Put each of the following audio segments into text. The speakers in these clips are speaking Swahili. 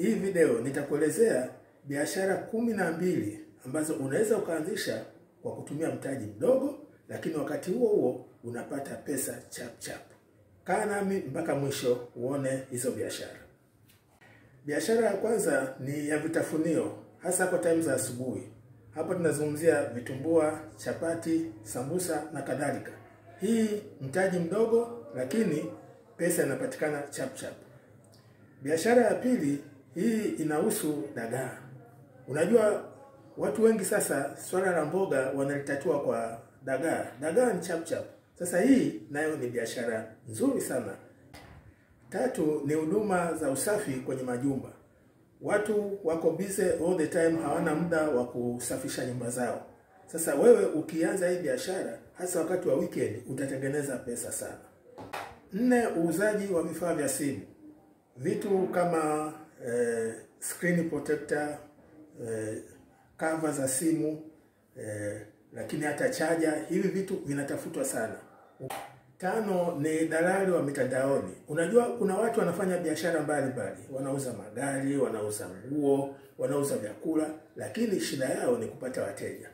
hii video nitakuelezea biashara 12 ambazo unaweza ukaanzisha kwa kutumia mtaji mdogo, lakini wakati huo huo unapata pesa chap chap. Kaa nami mpaka mwisho uone hizo biashara. Biashara ya kwanza ni ya vitafunio, hasa kwa time za asubuhi. Hapa tunazungumzia vitumbua, chapati, sambusa na kadhalika. Hii mtaji mdogo lakini pesa inapatikana chap chap. Biashara ya pili, hii inahusu dagaa. Unajua watu wengi sasa swala la mboga wanalitatua kwa dagaa. Dagaa ni chap chap. Sasa hii nayo ni biashara nzuri sana. Tatu ni huduma za usafi kwenye majumba. Watu wako busy all the time, hawana muda wa kusafisha nyumba zao. Sasa wewe ukianza hii biashara hasa wakati wa weekend utatengeneza pesa sana. 4, uuzaji wa vifaa vya simu. Vitu kama screen protector, cover za simu, lakini hata charger, hivi vitu vinatafutwa sana. 5 ni dalali wa mitandaoni. Unajua kuna watu wanafanya biashara mbalimbali, wanauza magari, wanauza nguo, wanauza vyakula, lakini shida yao ni kupata wateja.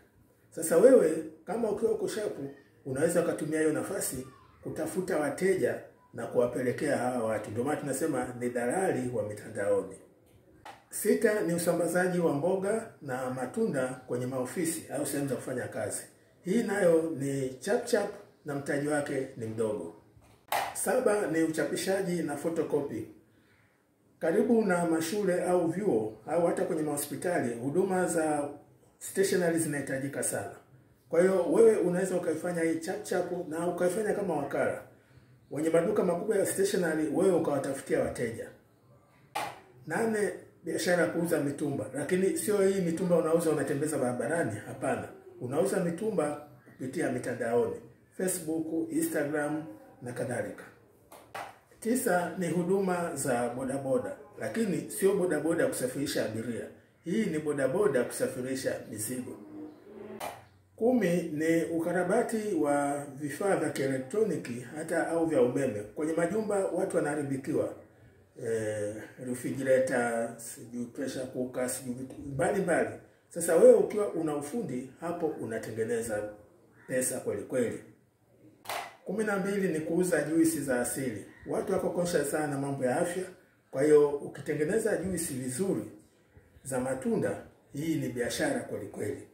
Sasa wewe kama ukiwa uko sharp, unaweza kutumia hiyo nafasi kutafuta wateja na kuwapelekea hawa watu. Ndio maana tunasema ni dalali wa mitandaoni. 6 ni usambazaji wa mboga na matunda kwenye maofisi au sehemu za kufanya kazi. Hii nayo ni chap chap na mtaji wake ni mdogo. 7 ni uchapishaji na photocopy. Karibu na mashule au vyuo au hata kwenye mahospitali, huduma za stationery zinahitajika sana. Kwa hiyo wewe unaweza ukaifanya hii chap chap na ukaifanya kama wakala. Wenye maduka makubwa ya stationery wewe ukawatafutia wateja. 8, biashara ya kuuza mitumba. Lakini sio hii mitumba unauza unatembeza barabarani, hapana. Unauza mitumba kupitia mitandaoni, Facebook, Instagram na kadhalika. 9 ni huduma za bodaboda. Lakini sio bodaboda ya kusafirisha abiria. Hii ni bodaboda kusafirisha mizigo. 10 ni ukarabati wa vifaa vya kielektroniki hata au vya umeme. Kwenye majumba watu wanaharibikiwa. Refrigerator, pressure cooker, mbalimbali. Sasa wewe ukiwa una ufundi hapo unatengeneza pesa kweli kweli. 12 ni kuuza juisi za asili. Watu wako conscious sana na mambo ya afya. Kwa hiyo ukitengeneza juisi vizuri za matunda, hii ni biashara kweli kweli.